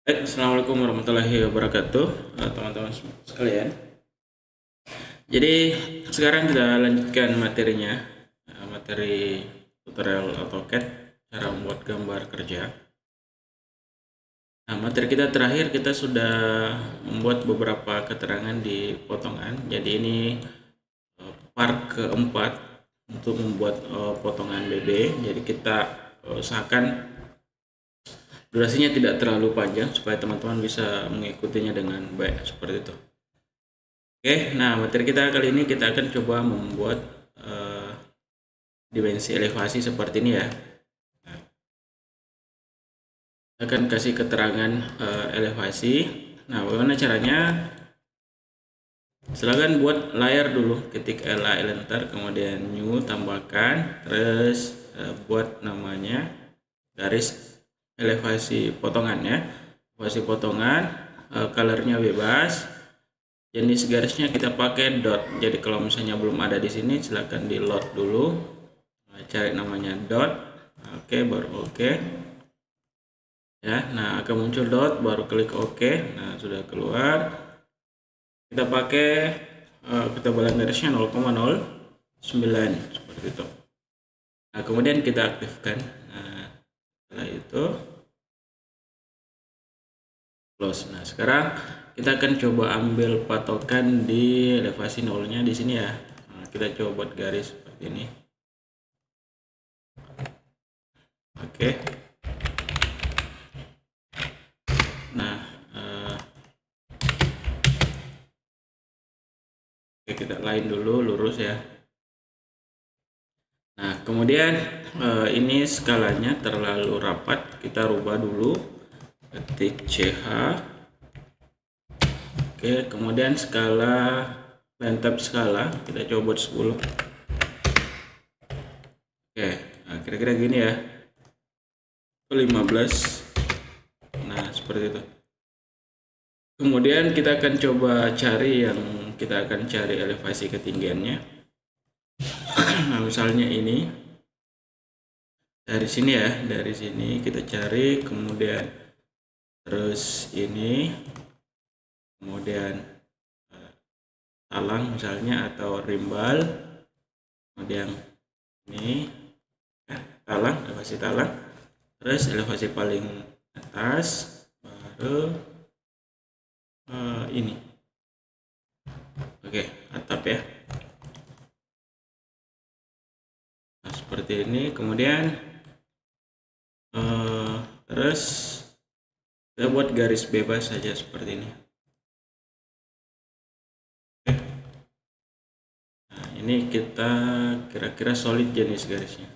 Baik, assalamualaikum warahmatullahi wabarakatuh, teman-teman sekalian. Jadi sekarang kita lanjutkan materinya, materi tutorial AutoCAD cara membuat gambar kerja. Nah, materi kita terakhir kita sudah membuat beberapa keterangan di potongan. Jadi ini part keempat untuk membuat potongan BB. Jadi kita usahakan durasinya tidak terlalu panjang supaya teman-teman bisa mengikutinya dengan baik seperti itu. Oke, nah materi kita kali ini kita akan coba membuat dimensi elevasi seperti ini ya. Akan kasih keterangan elevasi. Nah, bagaimana caranya? Silakan buat layar dulu, ketik LA enter, kemudian new tambahkan, terus buat namanya garis elevasi potongan ya. Elevasi potongan, colornya bebas. Jenis garisnya kita pakai dot. Jadi kalau misalnya belum ada di sini, silahkan di load dulu. Cari namanya dot. Oke, baru oke. Ya, nah akan muncul dot, baru klik oke. Nah, sudah keluar. Kita pakai ketebalan garisnya 0,09 seperti itu. Nah, kemudian kita aktifkan. Nah, setelah itu close. Nah, sekarang kita akan coba ambil patokan di elevasi nolnya di sini ya. Nah, kita coba buat garis seperti ini. Oke. Nah, kita lain dulu lurus ya. Nah, kemudian ini skalanya terlalu rapat, kita rubah dulu, ketik CH. Oke, kemudian skala line tab skala kita coba buat 10. Oke, nah kira-kira gini ya, 15. Nah, seperti itu. Kemudian kita akan coba cari kita akan cari elevasi ketinggiannya. Nah, misalnya ini dari sini ya, dari sini kita cari, kemudian terus ini, kemudian talang misalnya atau rimbal, kemudian ini talang, elevasi talang, terus elevasi paling atas, baru ini. Oke, atap ya. Nah, seperti ini. Kemudian terus kita buat garis bebas saja seperti ini. Oke. Nah, ini kita kira-kira solid jenis garisnya.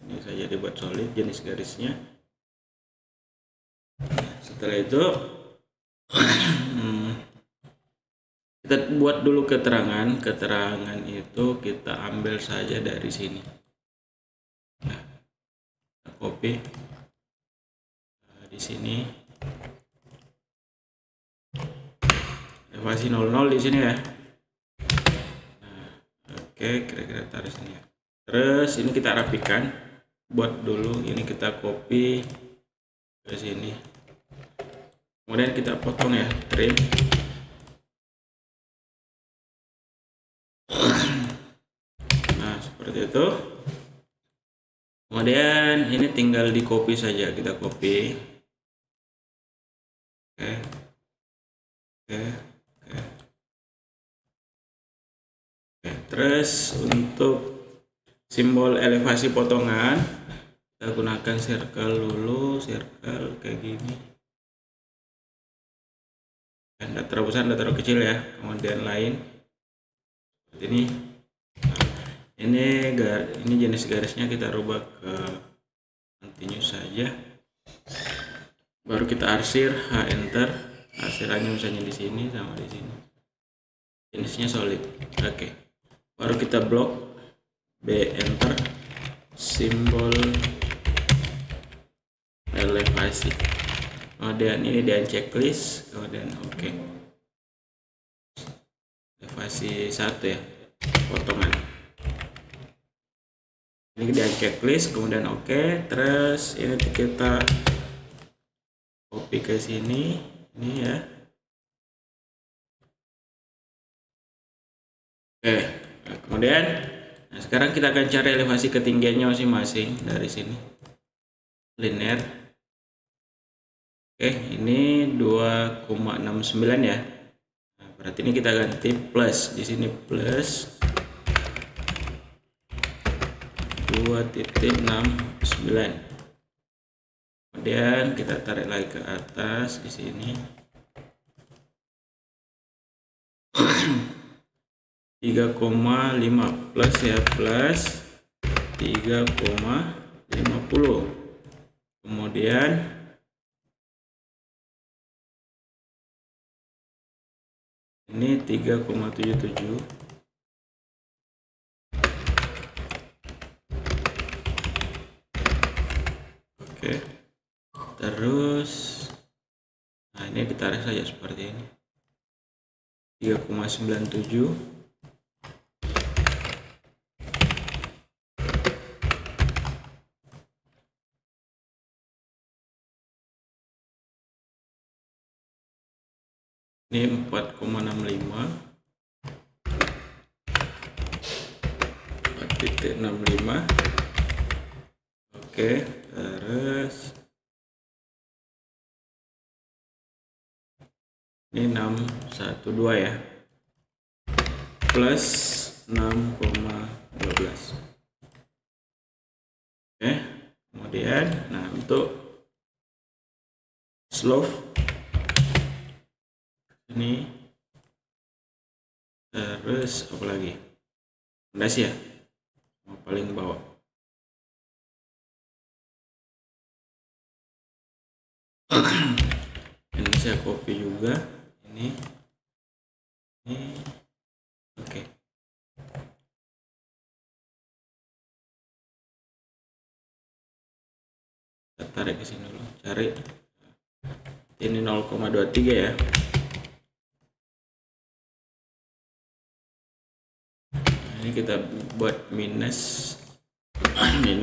Ini saja dibuat solid jenis garisnya. Setelah itu kita buat dulu keterangan itu kita ambil saja dari sini. Nah, kita copy di sini, elevasi 00 di sini ya. Nah, oke, kira-kira taruh sini ya. Terus ini kita rapikan, buat dulu ini kita copy ke sini, kemudian kita potong ya, trim. Nah, seperti itu. Kemudian ini tinggal di copy saja, kita copy. Oke. Terus untuk simbol elevasi potongan kita gunakan circle dulu, circle kayak gini. Tidak terlalu besar, tidak terlalu kecil ya. Kemudian lain seperti ini. Nah, ini jenis garisnya kita rubah ke continuous saja. Baru kita arsir, H enter. Arsirannya misalnya di sini sama di sini. Jenisnya solid. Oke. Baru kita blok, B enter, simbol elevasi. Kemudian ini di checklist, kemudian oke. Elevasi 1 ya, potongan. Ini di checklist, kemudian oke. Terus ini kita copy ke sini, ini ya. Oke, nah, kemudian sekarang kita akan cari elevasi ketinggiannya masing-masing dari sini. Linear. Oke, ini 2,69 ya. Nah, berarti ini kita ganti plus, di sini plus 2,69. Kemudian kita tarik lagi ke atas di sini. 3,5 plus ya, plus 3,50. Kemudian ini 3,77. Oke. Terus nah ini ditarik saja seperti ini. 3,97. Ini 4,65. 4,65. Oke, terus ini 612 ya, plus 6,12. Oke, kemudian nah untuk slope ini, terus apa lagi, fondasi ya, paling bawah. Ini saya copy juga ini oke. Kita tarik ke sini dulu, cari ini 0,23 ya. Ini kita buat minus 0,23.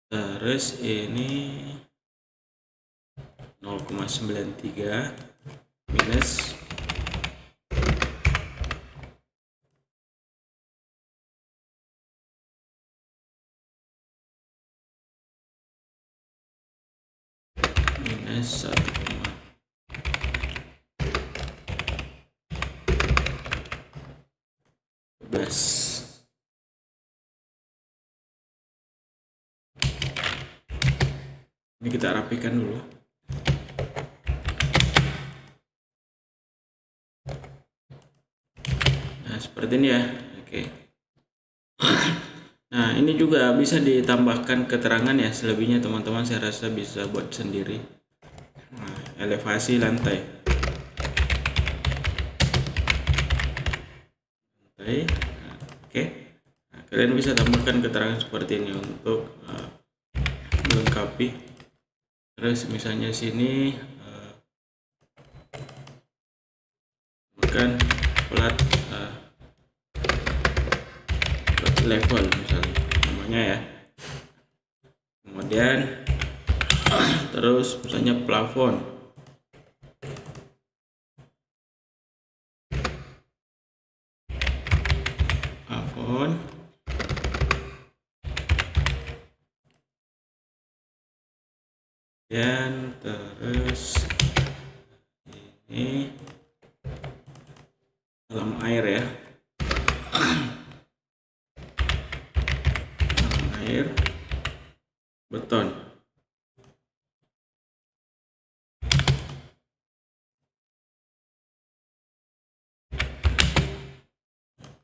Terus ini 0,93 minus minus 1,12. Ini kita rapikan dulu. Nah, seperti ini ya. Oke. Nah, ini juga bisa ditambahkan keterangan ya. Selebihnya teman-teman saya rasa bisa buat sendiri. Nah, elevasi lantai. Nah, oke. Nah, kalian bisa tambahkan keterangan seperti ini untuk melengkapi. Terus misalnya sini bukan plat level misalnya namanya ya. Kemudian terus misalnya plafon. Dan terus ini dalam air ya, dalam air beton.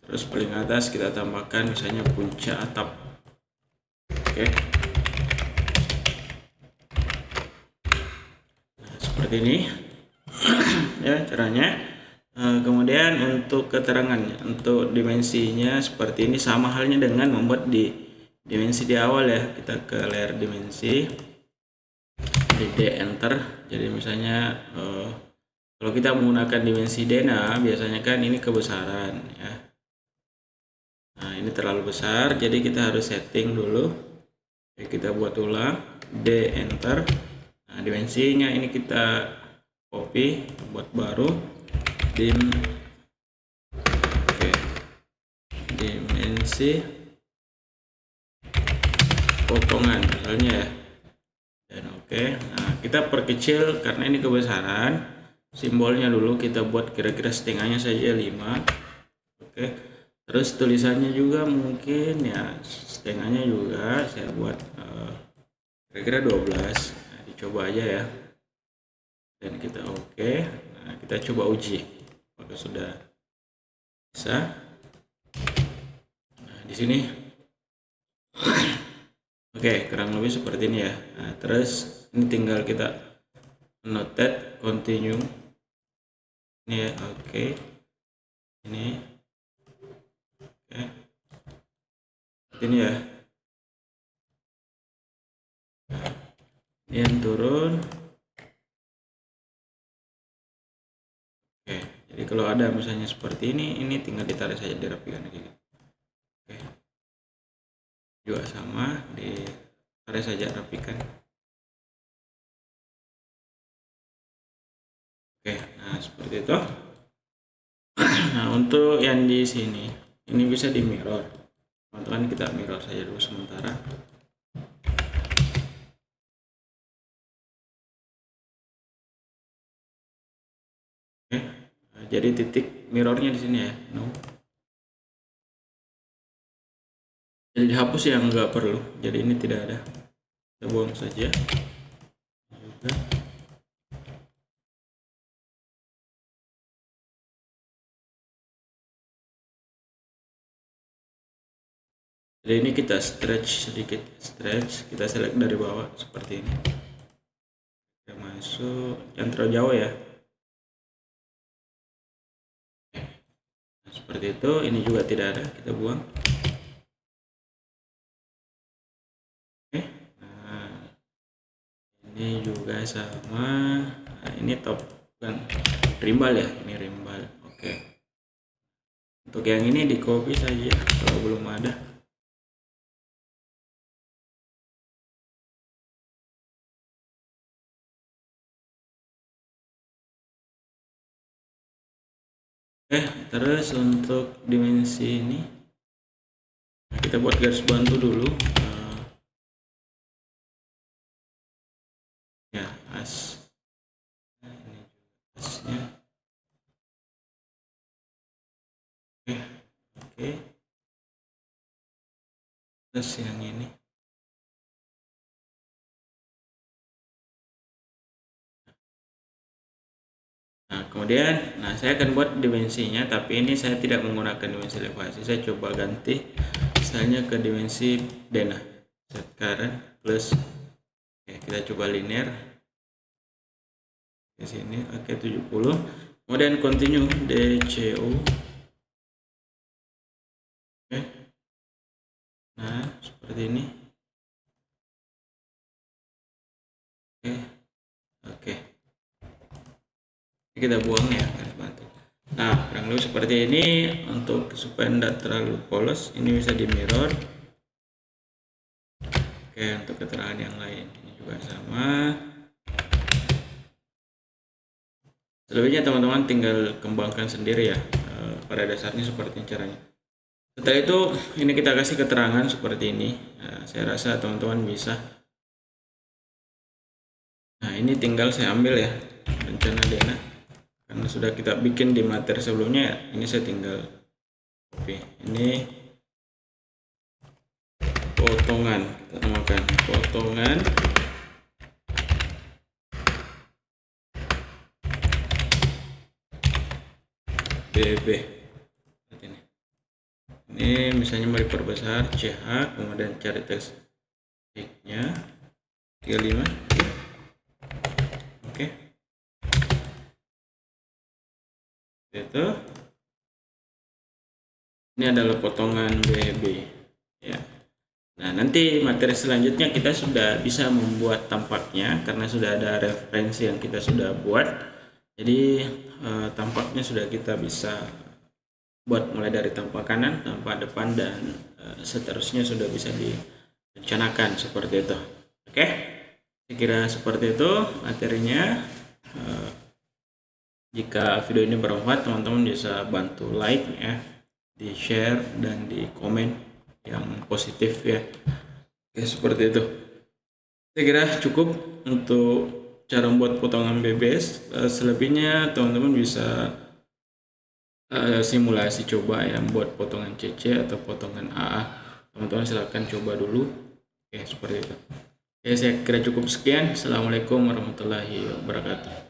Terus paling atas kita tambahkan misalnya puncak atap. Oke. Nah, seperti ini ya caranya. Kemudian untuk keterangannya, untuk dimensinya seperti ini, sama halnya dengan membuat di dimensi di awal ya. Kita ke layer dimensi, di D enter. Jadi misalnya kalau kita menggunakan dimensi dena biasanya kan ini kebesaran ya. Nah, ini terlalu besar, jadi kita harus setting dulu. Oke, kita buat ulang, D enter. Nah, dimensinya ini kita copy, buat baru, dim, oke, dimensi potongan misalnya ya, dan oke. Nah, kita perkecil karena ini kebesaran. Simbolnya dulu kita buat kira-kira setengahnya saja 5. Oke, terus tulisannya juga mungkin ya setengahnya juga saya buat kira-kira 12. Nah, dicoba aja ya, dan kita oke. Nah, kita coba uji apakah sudah bisa. Nah, di sini oke, kurang lebih seperti ini ya. Nah, terus ini tinggal kita annotate, continue ini ya. Oke, ini oke, ini ya. Ini yang turun. Oke, jadi kalau ada misalnya seperti ini tinggal ditarik saja, dirapikan gitu. Oke, juga sama, ditarik saja, rapikan. Oke, nah seperti itu. Nah, untuk yang di sini ini bisa di mirror. Teman-teman, kita mirror saja dulu sementara. Oke, nah, jadi titik mirrornya di sini ya, no. Jadi dihapus yang nggak perlu, jadi ini tidak ada, kita buang saja juga. Jadi ini kita stretch sedikit, kita select dari bawah seperti ini, kita masuk, yang terlalu jauh ya. Nah, seperti itu. Ini juga tidak ada, kita buang. Oke, nah ini juga sama. Nah, ini top kan rimbal ya, ini rimbal. Oke, untuk yang ini di copy saja kalau belum ada. Oke, terus untuk dimensi ini kita buat garis bantu dulu. Ya, as. Nah, ini asnya. Oke. Terus yang ini. Nah, kemudian, saya akan buat dimensinya, tapi ini saya tidak menggunakan dimensi elevasi. Saya coba ganti misalnya ke dimensi denah. Sekarang plus. Oke, kita coba linear di sini. Oke, 70. Kemudian continue DCO. Oke. Nah, seperti ini. Oke. Kita buang ya garis bantu. Nah, kurang lebih seperti ini. Untuk supaya tidak terlalu polos, ini bisa di mirror. Oke, untuk keterangan yang lain ini juga sama. Selebihnya teman-teman tinggal kembangkan sendiri ya. Pada dasarnya seperti caranya. Setelah itu ini kita kasih keterangan seperti ini. Saya rasa teman-teman bisa. Nah, ini tinggal saya ambil ya rencana denah, karena sudah kita bikin di materi sebelumnya ya. Ini saya tinggal copy. Ini potongan, kita namakan potongan BB. Ini misalnya mau diperbesar, CH, kemudian cari teks X-nya 35. Oke. Itu. Ini adalah potongan BB ya. Nah, nanti materi selanjutnya kita sudah bisa membuat tampaknya karena sudah ada referensi yang kita sudah buat. Jadi tampaknya sudah kita bisa buat mulai dari tampak kanan, tampak depan, dan seterusnya sudah bisa direncanakan seperti itu. Oke, saya kira seperti itu materinya. Jika video ini bermanfaat, teman-teman bisa bantu like ya, di share dan di komen yang positif ya. Oke, seperti itu. Saya kira cukup untuk cara membuat potongan BBS. Selebihnya teman-teman bisa simulasi coba ya, buat potongan CC atau potongan AA. Teman-teman silahkan coba dulu. Oke, seperti itu. Oke, saya kira cukup sekian. Assalamualaikum warahmatullahi wabarakatuh.